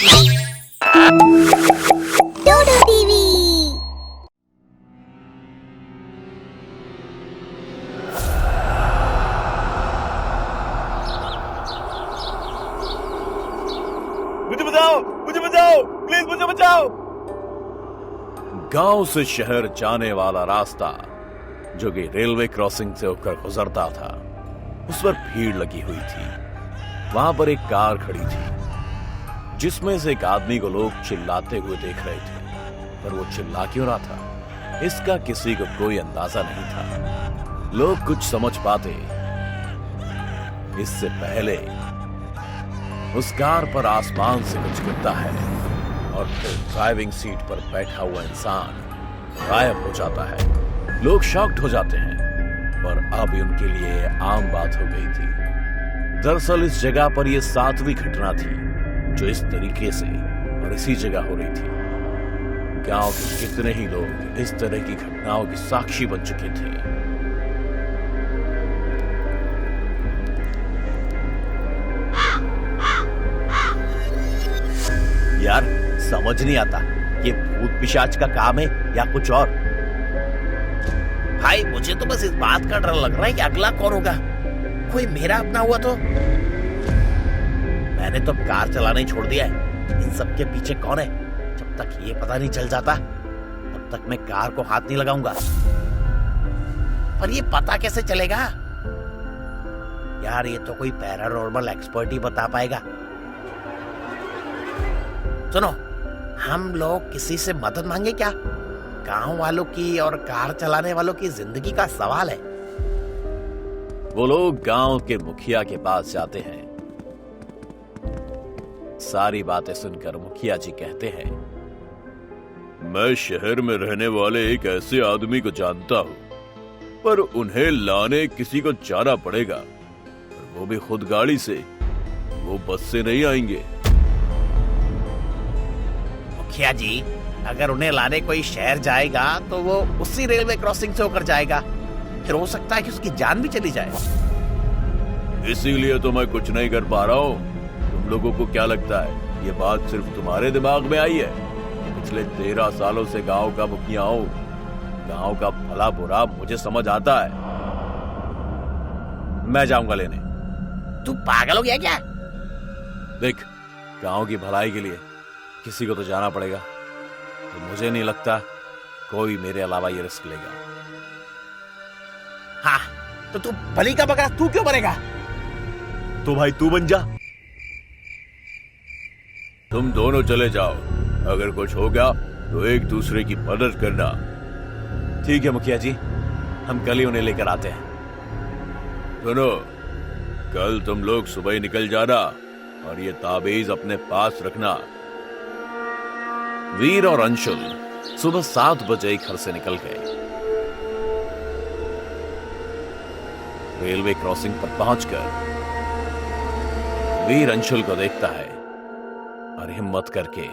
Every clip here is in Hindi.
डोडो टीवी। मुझे बचाओ, प्लीज मुझे बचाओ। गांव से शहर जाने वाला रास्ता जो कि रेलवे क्रॉसिंग से होकर गुजरता था, उस पर भीड़ लगी हुई थी। वहां पर एक कार खड़ी थी जिसमें से एक आदमी को लोग चिल्लाते हुए देख रहे थे, पर वो चिल्ला क्यों रहा था इसका किसी को कोई अंदाजा नहीं था। लोग कुछ समझ पाते इससे पहले उस कार पर आसमान से कुछ गिरता है और फिर ड्राइविंग सीट पर बैठा हुआ इंसान गायब हो जाता है। लोग शॉक्ड हो जाते हैं, पर अब उनके लिए आम बात हो गई थी। दरअसल इस जगह पर यह 7वीं घटना थी जो इस तरीके से और इसी जगह हो रही थी। गांव के कितने ही लोग इस तरह की घटनाओं के साक्षी बन चुके थे। यार समझ नहीं आता ये भूत पिशाच का काम है या कुछ और। भाई मुझे तो बस इस बात का डर लग रहा है कि अगला कौन होगा। कोई मेरा अपना हुआ तो। मैंने तो कार चलाना ही छोड़ दिया है। इन सब के पीछे कौन है, जब तक ये पता नहीं चल जाता तब तक मैं कार को हाथ नहीं लगाऊंगा। पर ये पता कैसे चलेगा यार, ये तो कोई पैरानॉर्मल एक्सपर्ट ही बता पाएगा। सुनो, हम लोग किसी से मदद मांगे क्या? गांव वालों की और कार चलाने वालों की जिंदगी का सवाल है। वो लोग गांव के मुखिया के पास जाते हैं। सारी बातें सुनकर मुखिया जी कहते हैं, मैं शहर में रहने वाले एक ऐसे आदमी को जानता हूं, पर उन्हें लाने किसी को जाना पड़ेगा, और वो भी खुद गाड़ी से। वो बस से नहीं आएंगे। मुखिया जी, अगर उन्हें लाने कोई शहर जाएगा तो वो उसी रेलवे क्रॉसिंग से होकर जाएगा, फिर हो सकता है कि उसकी जान भी चली जाए। इसीलिए तो मैं कुछ नहीं कर पा रहा हूँ। तुम लोगों को क्या लगता है ये बात सिर्फ तुम्हारे दिमाग में आई है? पिछले 13 सालों से गांव का मुखिया हूँ। गांव का भला बुरा मुझे समझ आता है। मैं जाऊंगा लेने। तू पागल हो गया क्या? देख, गांव की भलाई के लिए किसी को तो जाना पड़ेगा, तो मुझे नहीं लगता कोई मेरे अलावा ये रिस्क लेगा। हाँ, तो तू बलि का बकरा तू क्यों बनेगा? तो भाई तू बन जा। तुम दोनों चले जाओ, अगर कुछ हो गया तो एक दूसरे की मदद करना। ठीक है मुखिया जी, हम कल ही उन्हें लेकर आते हैं। सुनो, कल तुम लोग सुबह ही निकल जाना और ये ताबीज अपने पास रखना। वीर और अंशुल सुबह 7 बजे घर से निकल गए। रेलवे क्रॉसिंग पर पहुंचकर वीर अंशुल को देखता है और हिम्मत करके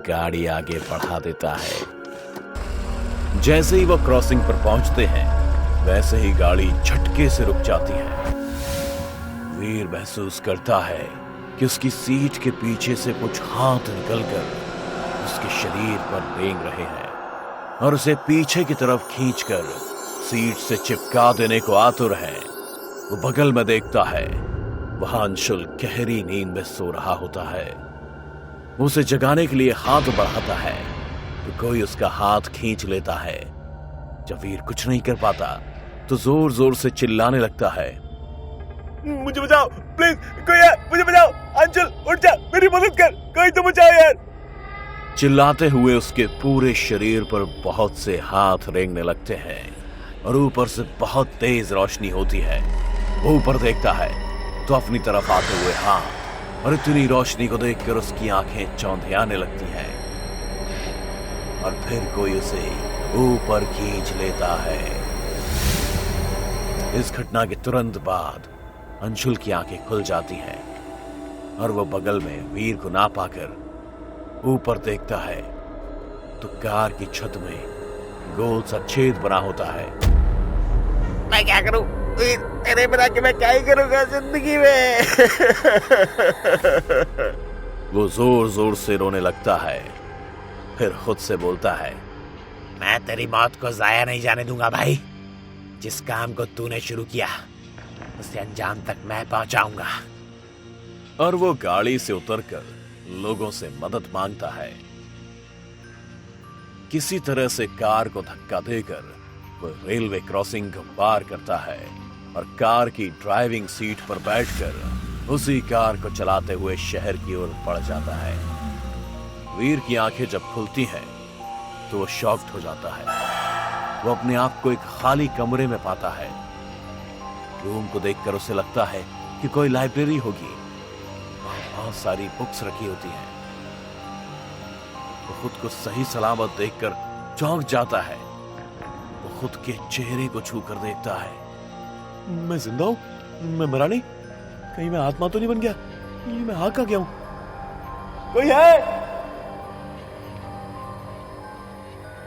गाड़ी आगे बढ़ा देता है। जैसे ही वो क्रॉसिंग पर पहुंचते हैं, वैसे ही गाड़ी झटके से रुक जाती है। वीर महसूस करता है कि उसकी सीट के पीछे से कुछ हाथ निकलकर उसके शरीर पर रेंग रहे हैं और उसे पीछे की तरफ खींचकर सीट से चिपका देने को आतुर है। वो बगल में देखता है, वहां अंशुल गहरी नींद में सो रहा होता है। उसे जगाने के लिए हाथ बढ़ाता है तो कोई उसका हाथ खींच लेता है। जब वीर कुछ नहीं कर पाता तो जोर जोर से चिल्लाने लगता है, मुझे बचाओ प्लीज, कोई है, मुझे बचाओ। अंशुल उठ जा, मेरी मदद कर, कोई तो बचाओ यार। चिल्लाते हुए उसके पूरे शरीर पर बहुत से हाथ रेंगने लगते हैं और ऊपर से बहुत तेज रोशनी होती है। वो ऊपर देखता है तो अपनी तरफ आते हुए हाथ, और इतनी रोशनी को देखकर उसकी आंखें चौंधियाने लगती हैं और फिर कोई उसे ऊपर खींच लेता है। इस घटना के तुरंत बाद अंशुल की आंखें खुल जाती हैं और वो बगल में वीर को ना पाकर ऊपर देखता है तो कार की छत में गोल सा छेद बना होता है। मैं क्या करूं? तेरे बिना कि मैं क्या ही करूंगा जिंदगी में। वो जोर जोर से रोने लगता है, फिर खुद से बोलता है, मैं तेरी मौत को जाया नहीं जाने दूंगा भाई। जिस काम को तूने शुरू किया उसे अंजाम तक मैं पहुंचाऊंगा। और वो गाड़ी से उतरकर लोगों से मदद मांगता है। किसी तरह से कार को धक्का देकर वो रेलवे क्रॉसिंग को पार करता है और कार की ड्राइविंग सीट पर बैठकर उसी कार को चलाते हुए शहर की ओर बढ़ जाता है। वीर की आंखें जब खुलती हैं तो वो शॉक्ड हो जाता है। वो अपने आप को एक खाली कमरे में पाता है। रूम को देखकर उसे लगता है कि कोई लाइब्रेरी होगी। वहां बहुत सारी बुक्स रखी होती हैं। वो खुद को सही सलामत देखकर चौंक जाता है। वो खुद के चेहरे को छूकर देखता है। मैं जिंदा हूं? मैं मरा नहीं? कहीं मैं आत्मा तो नहीं बन गया? ये मैं कहां गया हूं? कोई है?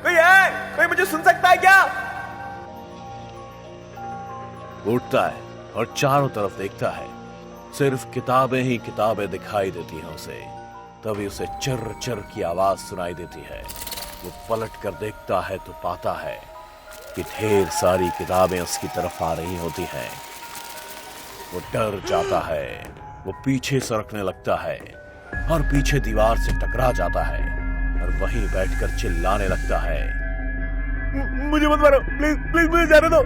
कोई है? कोई मुझे सुन सकता है क्या? उठता है और चारों तरफ देखता है। सिर्फ किताबें ही किताबें दिखाई देती हैं उसे। तभी उसे चर चर की आवाज सुनाई देती है। वो पलट कर देखता है तो पाता है कि ढेर सारी किताबें उसकी तरफ आ रही होती हैं। वो डर जाता है। वो पीछे सरकने लगता है और पीछे दीवार से टकरा जाता है और वहीं बैठकर चिल्लाने लगता है, मुझे मत मारो, प्लीज प्लीज मुझे जाने दो।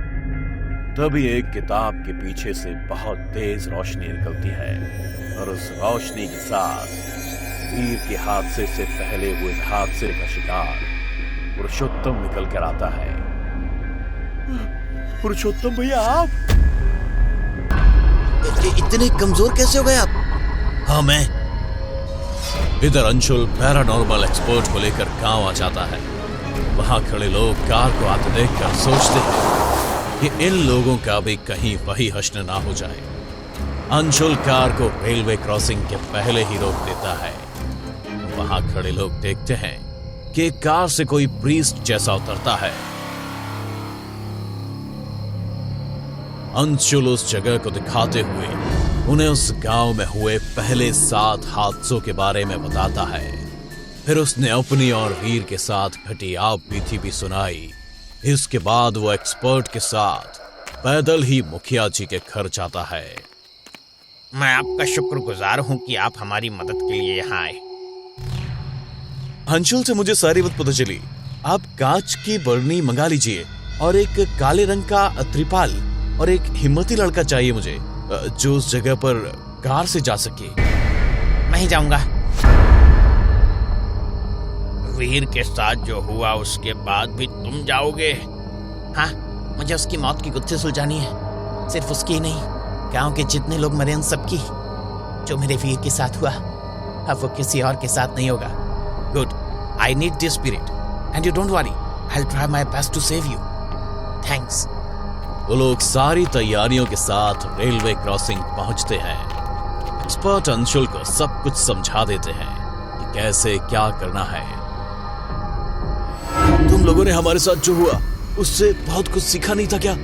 तभी एक किताब के पीछे से बहुत तेज रोशनी निकलती है और उस रोशनी के साथ वीर के हादसे से पहले हुए हादसे का शिकार पुरुषोत्तम निकल कर आता है। पुरुषोत्तम भैया, आप इतने कमजोर कैसे हो गए आप? हाँ, मैं। इधर अंशुल पैरानॉर्मल एक्सपर्ट को लेकर गांव आ जाता है। वहां खड़े लोग कार को आते देखकर सोचते हैं कि इन लोगों का भी कहीं वही हश्र ना हो जाए। अंशुल कार को रेलवे क्रॉसिंग के पहले ही रोक देता है। वहां खड़े लोग देखते हैं कि एक कार से कोई प्रीस्ट जैसा उतरता है। अंशुल उस जगह को दिखाते हुए उन्हें उस गांव में हुए पहले 7 हादसों के बारे में बताता है। फिर उसने अपनी और वीर के साथ घटी आप बीती भी सुनाई। इसके बाद वो एक्सपर्ट के साथ पैदल ही मुखिया जी के घर जाता है। मैं आपका शुक्रगुजार हूं कि आप हमारी मदद के लिए यहाँ आए। अंशुल से मुझे सारी बात पता चली। आप कांच की बरनी मंगा लीजिए और एक काले रंग का त्रिपाल और एक हिम्मती लड़का चाहिए मुझे, जो उस जगह पर कार से जा सके। मैं ही जाऊंगा। वीर के साथ जो हुआ उसके बाद भी तुम जाओगे? हाँ, मुझे उसकी मौत की गुत्थी सुलझानी है। सिर्फ उसकी ही नहीं, गांव के जितने लोग मरे उन सबकी। जो मेरे वीर के साथ हुआ अब वो किसी और के साथ नहीं होगा। Good, I need this spirit and you don't worry, I will try my best to save you. Thanks. वो लोग सारी तैयारियों के साथ रेलवे क्रॉसिंग पहुंचते हैं। एक्सपर्ट अंशुल को सब कुछ समझा देते हैं कि कैसे क्या करना है। तुम लोगों ने हमारे साथ जो हुआ उससे बहुत कुछ सीखा नहीं था क्या?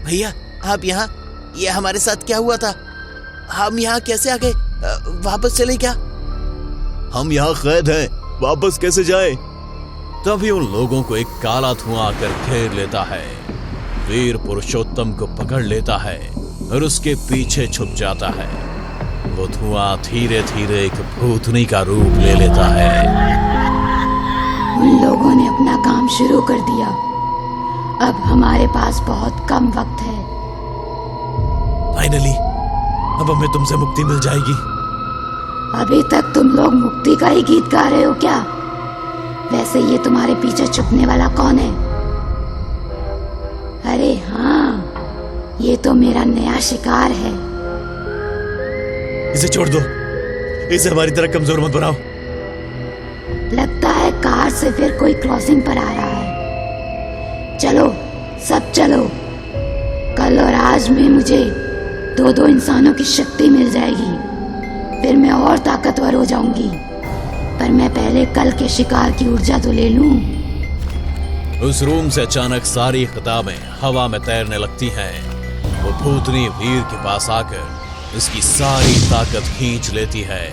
भैया, आप यहाँ, ये हमारे साथ क्या हुआ था? हम यहाँ कैसे आ गए? वापस चले क्या? हम यहाँ कैद हैं, वापस कैसे जाए? तभी उन लोगों को एक काला धुआं आकर घेर लेता है। वीर पुरुषोत्तम को पकड़ लेता है और उसके पीछे छुप जाता है। वो धुआं धीरे धीरे एक भूतनी का रूप ले लेता है। उन लोगों ने अपना काम शुरू कर दिया। अब हमारे पास बहुत कम वक्त है। फाइनली अब हमें तुमसे मुक्ति मिल जाएगी। अभी तक तुम लोग मुक्ति का ही गीत गा रहे हो क्या? वैसे ये तुम्हारे पीछे छुपने वाला कौन है? अरे हाँ, ये तो मेरा नया शिकार है। इसे छोड़ दो, इसे हमारी तरह कमजोर मत बनाओ। लगता है कार से फिर कोई क्रॉसिंग पर आ रहा है। चलो, सब चलो। कल और आज में मुझे 2-2 इंसानों की शक्ति मिल जाएगी। फिर मैं और ताकतवर हो जाऊंगी। पर मैं पहले कल के शिकार की ऊर्जा तो ले लूं। उस रूम से अचानक सारी किताबें हवा में तैरने लगती हैं। वो भूतनी वीर के पास आकर उसकी सारी ताकत खींच लेती है।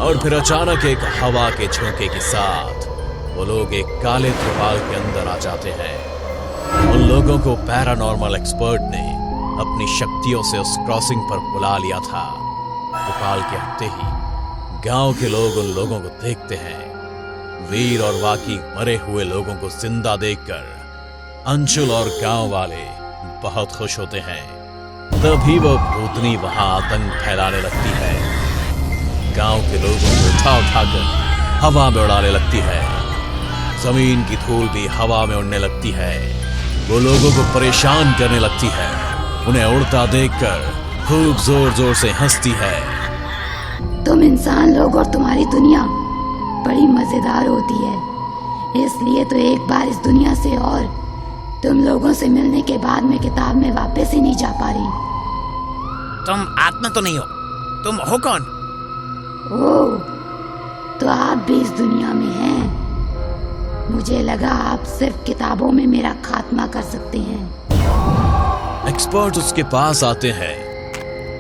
और फिर अचानक एक हवा के झोंके के साथ वो लोग एक काले त्रिपाल के अंदर आ जाते हैं। उन लोगों को पैरानॉर्मल एक्सपर्ट ने अपनी शक्तियों से उस क्रॉसिंग पर बुला लिया था। त्रिपाल के हटते ही गांव के लोग उन लोगों को देखते हैं। वीर और बाकी मरे हुए लोगों को जिंदा देखकर अंशुल और गांव वाले बहुत खुश होते हैं। तभी वो भूतनी वहां आतंक फैलाने लगती है। गांव के लोगों को उठा उठाकर हवा में उड़ाने लगती है। जमीन की धूल भी हवा में उड़ने लगती है। वो लोगों को परेशान करने लगती है। उन्हें उड़ता देखकर खूब जोर जोर से हंसती है। तुम इंसान लोग और तुम्हारी दुनिया बड़ी मजेदार होती है, इसलिए तो एक बार इस दुनिया से और तुम लोगों से मिलने के बाद मैं किताब में वापस ही नहीं जा पा रही। तुम आत्मा तो नहीं हो, तुम हो कौन? ओह, तो आप भी इस दुनिया में हैं। मुझे लगा आप सिर्फ किताबों में मेरा खात्मा कर सकते हैं। एक्सपर्ट उसके पास आते हैं।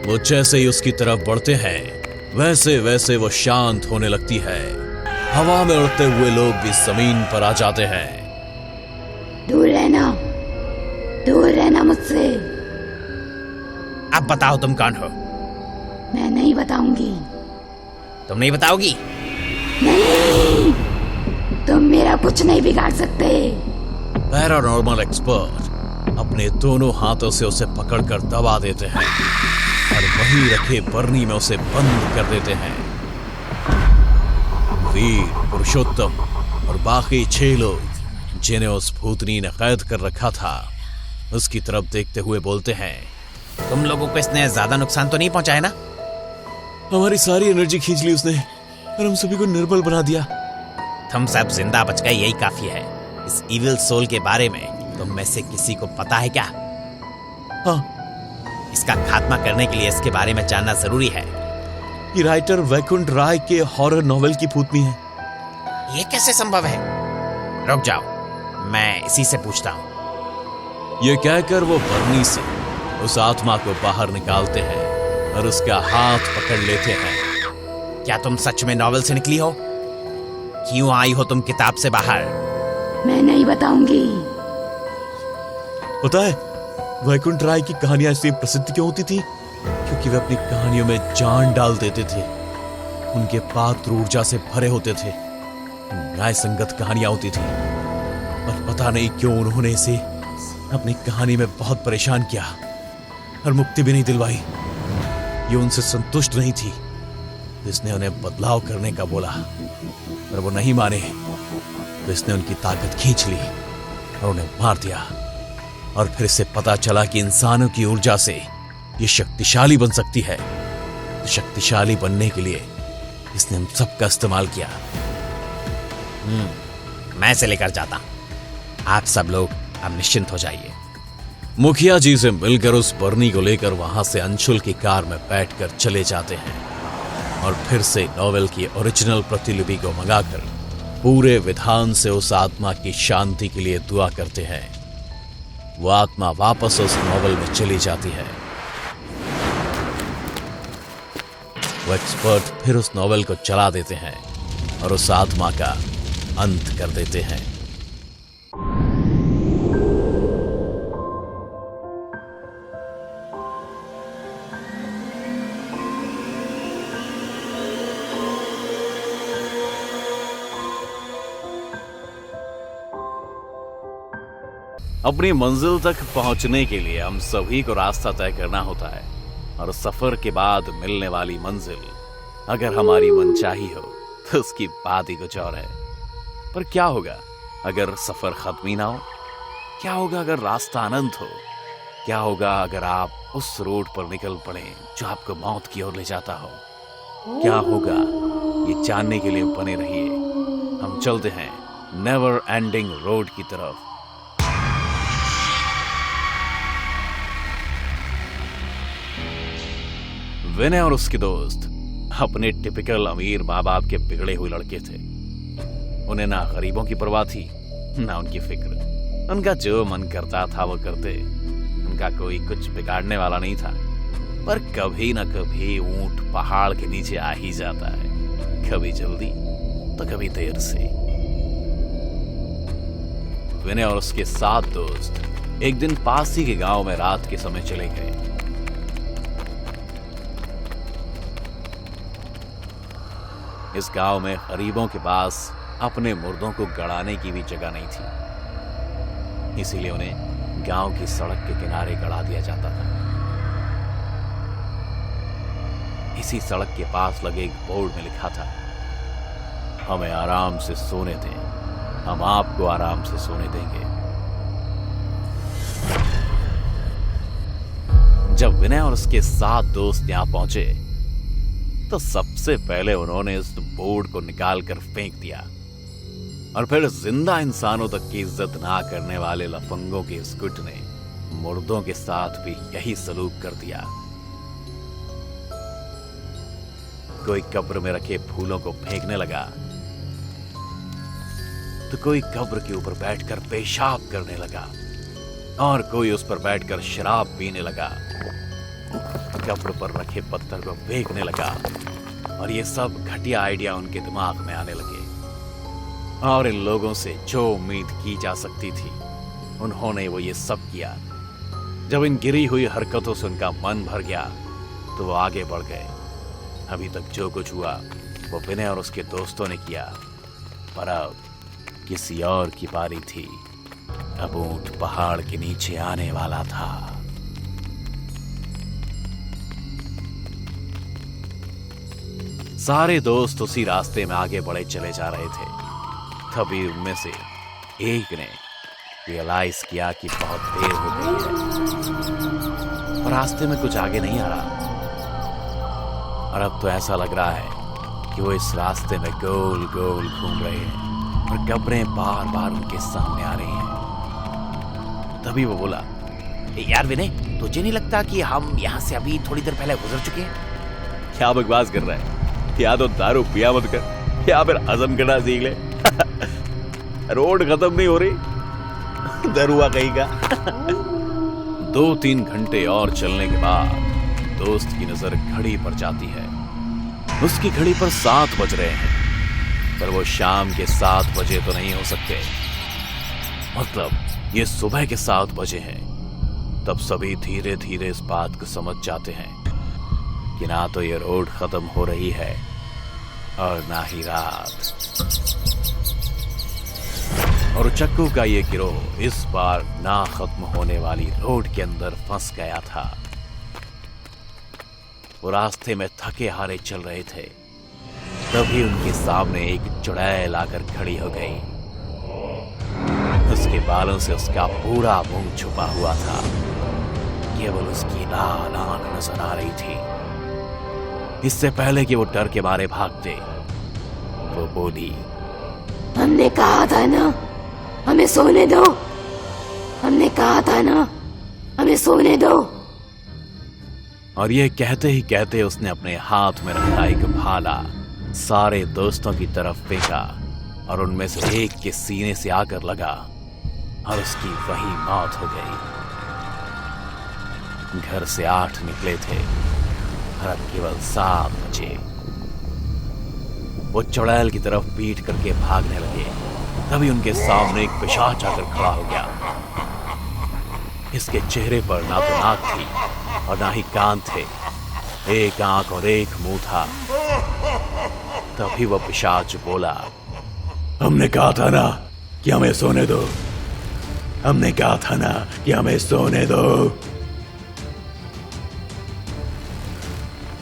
वो जैसे ही उसकी तरफ बढ़ते हैं वैसे वैसे वो शांत होने लगती है। हवा में उड़ते हुए लोग भी जमीन पर आ जाते हैं। दूर रहना मुझसे। अब बताओ तुम कौन हो? मैं नहीं बताऊंगी। तुम नहीं बताओगी? नहीं, तुम मेरा कुछ नहीं बिगाड़ सकते। पैरानॉर्मल एक्सपर्ट अपने दोनों हाथों से उसे पकड़कर दबा देते हैं और वहीं रखे बरनी में उसे बंद कर देते हैं। वीर, पुरुषोत्तम और बाकी 6 लोग जिन्हें उस भूतनी ने कैद कर रखा था उसकी तरफ देखते हुए बोलते हैं, तुम लोगों को इसने ज्यादा नुकसान तो नहीं पहुंचाया ना? हमारी सारी एनर्जी खींच ली उसने और हम सभी को निर्बल बना दिया। तुम सब जिंदा बच गए, यही काफी है। इस इविल सोल के बारे में तुम में से किसी को पता है क्या? हाँ, इसका खात्मा करने के लिए इसके बारे में जानना जरूरी है। ये राइटर वैकुंठ राय के हॉरर नॉवेल की भूतनी है। ये कैसे संभव है? रुक जाओ, मैं इसी से पूछता हूँ। ये कहकर वो बरनी से उस आत्मा को बाहर निकालते हैं और उसका हाथ पकड़ लेते हैं। क्या तुम सच में नॉवेल से निकली हो? क्यों आई हो तुम किताब से बाहर? मैं नहीं बताऊंगी। पता है वैकुंठ राय की कहानियां इसलिए प्रसिद्ध क्यों होती थी? क्योंकि वे अपनी कहानियों में जान डाल देते थे। उनके पात्र ऊर्जा से भरे होते थे। न्याय संगत कहानियां होती थी, पर पता नहीं क्यों उन्होंने इसे अपनी कहानी में बहुत परेशान किया और मुक्ति भी नहीं दिलवाई। ये उनसे संतुष्ट नहीं थी। इसने उन्हें बदलाव करने का बोला, पर वो नहीं माने। तो इसने उनकी ताकत खींच ली और उन्हें मार दिया। और फिर इससे पता चला कि इंसानों की ऊर्जा से ये शक्तिशाली बन सकती है। तो शक्तिशाली बनने के लिए इसने हम सबका इस्तेमाल किया। मैं इसे लेकर जाता हूं। आप सब लोग अब निश्चिंत हो जाइए। मुखिया जी से मिलकर उस बरनी को लेकर वहां से अंशुल की कार में बैठकर चले जाते हैं और फिर से नॉवेल की ओरिजिनल प्रतिलिपि को मंगाकर पूरे विधान से उस आत्मा की शांति के लिए दुआ करते हैं। वो आत्मा वापस उस नॉवेल में चली जाती है। वो एक्सपर्ट फिर उस नॉवेल को चला देते हैं और उस आत्मा का अंत कर देते हैं। अपनी मंजिल तक पहुंचने के लिए हम सभी को रास्ता तय करना होता है, और सफर के बाद मिलने वाली मंजिल अगर हमारी मनचाही हो तो उसकी बात ही कुछ और है। पर क्या होगा अगर सफर खत्म ही ना हो? क्या होगा अगर रास्ता अनंत हो? क्या होगा अगर आप उस रोड पर निकल पड़े जो आपको मौत की ओर ले जाता हो? क्या होगा, ये जानने के लिए बने रहिए। हम चलते हैं नेवर एंडिंग रोड की तरफ। विनय और उसके दोस्त अपने टिपिकल अमीर माँ बाप के बिगड़े हुए लड़के थे। उन्हें ना गरीबों की परवाह थी, ना उनकी फिक्र। उनका जो मन करता था वो करते। उनका कोई कुछ बिगाड़ने वाला नहीं था। पर कभी ना कभी ऊंट पहाड़ के नीचे आ ही जाता है। कभी जल्दी तो कभी देर से। विनय और उसके 7 दोस्त एक दिन पास ही के गांव में रात के समय चले गए। इस गांव में गरीबों के पास अपने मुर्दों को गड़ाने की भी जगह नहीं थी, इसीलिए उन्हें गांव की सड़क के किनारे गड़ा दिया जाता था। इसी सड़क के पास लगे एक बोर्ड में लिखा था, हमें आराम से सोने दें, हम आपको आराम से सोने देंगे। जब विनय और उसके 7 दोस्त यहां पहुंचे तो सबसे पहले उन्होंने इस बोर्ड को निकालकर फेंक दिया और फिर जिंदा इंसानों तक की इज्जत ना करने वाले लफंगों के इस गुट ने मुर्दों के साथ भी यही सलूक कर दिया। कोई कब्र में रखे फूलों को फेंकने लगा तो कोई कब्र के ऊपर बैठकर पेशाब करने लगा और कोई उस पर बैठकर शराब पीने लगा, कब्र पर रखे पत्थर को फेंकने लगा और ये सब घटिया आइडिया उनके दिमाग में आने लगे। और इन लोगों से जो उम्मीद की जा सकती थी उन्होंने वो ये सब किया। जब इन गिरी हुई हरकतों से उनका मन भर गया तो वो आगे बढ़ गए। अभी तक जो कुछ हुआ वो विनय और उसके दोस्तों ने किया, पर अब किसी और की बारी थी। अब ऊंट पहाड़ के नीचे आने वाला था। सारे दोस्त उसी रास्ते में आगे बढ़े चले जा रहे थे। तभी उनमें से एक ने रियलाइज किया कि बहुत देर हो गई है और रास्ते में कुछ आगे नहीं आ रहा। और अब तो ऐसा लग रहा है कि वो इस रास्ते में गोल गोल घूम रहे हैं और कब्रें बार बार उनके सामने आ रही हैं। तभी वो बोला, यार विनय, तुझे नहीं लगता कि हम यहाँ से अभी थोड़ी देर पहले गुजर चुके हैं? क्या बकवास कर रहा है? या तो दारू पिया मत कर या फिर हजम करना सीख ले। रोड खत्म नहीं हो रही, दरुआ कहेगा। 2-3 घंटे और चलने के बाद दोस्त की नजर घड़ी पर जाती है। उसकी घड़ी पर 7 बज रहे हैं, पर वो शाम के 7 बजे तो नहीं हो सकते। मतलब ये सुबह के 7 बजे हैं। तब सभी धीरे धीरे इस बात को समझ जाते हैं कि ना तो ये रोड खत्म हो रही है और ना ही रात। और चक्कू का ये गिरोह इस बार ना खत्म होने वाली रोड के अंदर फंस गया था। वो रास्ते में थके हारे चल रहे थे। तभी उनके सामने एक चुड़ैल आकर खड़ी हो गई। उसके बालों से उसका पूरा मुंह छुपा हुआ था, केवल उसकी लाल आंख नजर आ रही थी। इससे पहले कि वो डर के मारे भागते, वो बोली, हमने कहा था ना हमें सोने दो, हमने कहा था ना हमें सोने दो। और ये कहते ही कहते उसने अपने हाथ में रखा एक भाला सारे दोस्तों की तरफ फेंका और उनमें से एक के सीने से आकर लगा और उसकी वही मौत हो गई। घर से 8 निकले थे और अब केवल 7 बचे। वो चुड़ैल की तरफ पीट करके भागने लगे। तभी उनके सामने एक पिशाच आकर खड़ा हो गया। इसके चेहरे पर ना तो नाक थी और ना ही कान थे, एक आंख और एक मुंह था। तभी वह पिशाच बोला, हमने कहा था ना कि हमें सोने दो, हमने कहा था ना कि हमें सोने दो।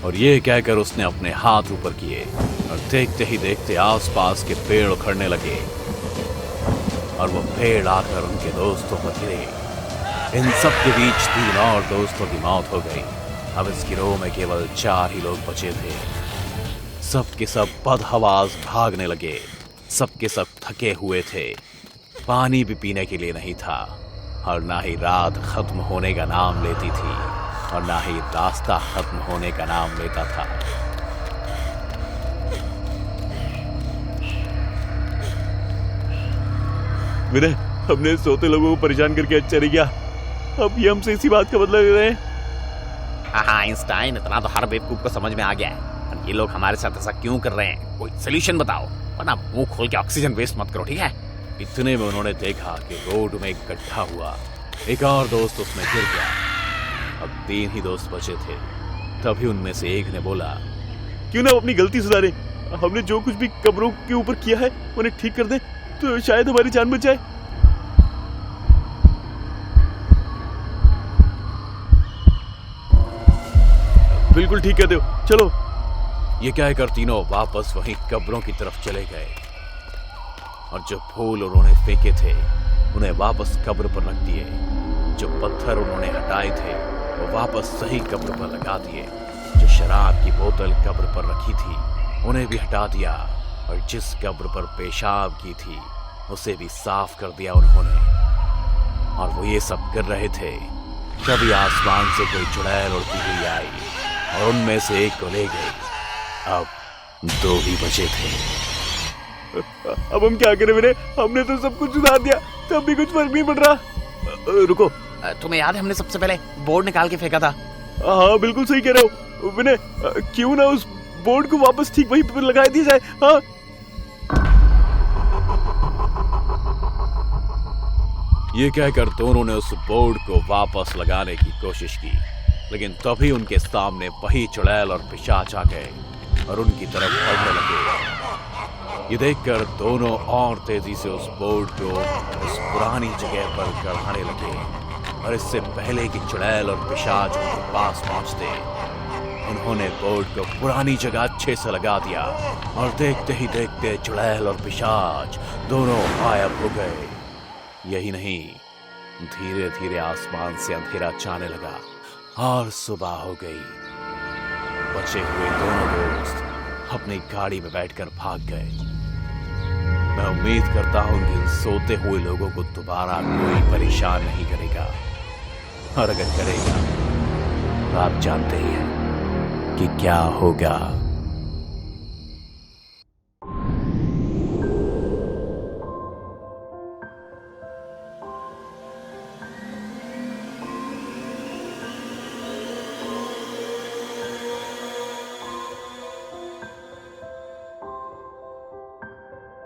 और ये कहकर उसने अपने हाथ ऊपर किए और देखते ही देखते आसपास के पेड़ उखड़ने लगे और वो पेड़ आकर उनके दोस्तों पर गिरे। इन सब के बीच 3 और दोस्तों की मौत हो गई। अब इस गिरोह में केवल 4 ही लोग बचे थे। सब के सब बदहवास भागने लगे। सब के सब थके हुए थे। पानी भी पीने के लिए नहीं था और ना ही रात खत्म होने का नाम लेती थी और ना ही रास्ता खत्म होने का नाम लेता था। विनय, हमने सोते लोगों को परेशान करके अच्छा नहीं किया। अब ये हमसे इसी बात का बदला ले रहे हैं। हाँ आइंस्टाइन, इतना तो हर बेवकूफ को समझ में आ गया है। ये लोग हमारे साथ ऐसा क्यों कर रहे हैं? कोई सोल्यूशन बताओ, वरना मुंह खोल के ऑक्सीजन वेस्ट मत करो, ठीक है? इतने में उन्होंने देखा कि रोड में एक गड्ढा हुआ। एक और दोस्त उसमें गिर गया। अब 3 ही दोस्त बचे थे। तभी उनमें से एक ने बोला, क्यों ना अपनी गलती सुधारे। हमने जो कुछ भी कब्रों के ऊपर किया है उन्हें ठीक कर दे तो शायद हमारी जान बच जाए। बिल्कुल ठीक कहते हो, चलो। ये कहकर तीनों वापस वहीं कब्रों की तरफ चले गए और जो फूल उन्होंने फेंके थे उन्हें वापस कब्र पर रख दिए। जो पत्थर उन्होंने हटाए थे वो वापस सही कब्र पर लगा दिए। जो शराब की बोतल कब्र पर रखी थी उन्हें भी हटा दिया और जिस कब्र पर पेशाब की थी उसे भी साफ कर दिया उन्होंने। और वो ये सब कर रहे थे तभी आसमान से कोई चुड़ैल उड़ती हुई आई और उनमें से एक को ले गई। अब 2 ही बचे थे। अब हम क्या करें मेरे? हमने तो सब कुछ सुधार दिया, तब भी कुछ फर्क नहीं पड़ रहा। रुको, तुम्हें याद है हमने सबसे पहले बोर्ड निकाल के फेंका था? हाँ बिल्कुल सही कह रहे हो विनय। क्यों ना उस बोर्ड को वापस ठीक वहीं पर लगा दिया जाए। हाँ ये कहकर दोनों ने उस बोर्ड को वापस लगाने की कोशिश की, लेकिन तभी उनके सामने वही चुड़ैल और पिशाच आ गए और उनकी तरफ बढ़ने लगे। ये देखकर दोनों और तेजी से उस बोर्ड को उस पुरानी जगह पर गड़ाने लगे और इससे पहले कि चुड़ैल और पिशाच उनके पास पहुंचते उन्होंने बोर्ड को पुरानी जगह अच्छे से लगा दिया और देखते ही देखते चुड़ैल और पिशाच दोनों गायब हो गए। यही नहीं, धीरे धीरे आसमान से अंधेरा छाने लगा और सुबह हो गई। बचे हुए दोनों दोस्त अपनी गाड़ी में बैठकर भाग गए। मैं उम्मीद करता हूं कि इन सोते हुए लोगों को दोबारा कोई परेशान नहीं करेगा, और अगर करेगा तो आप जानते ही हैं कि क्या होगा।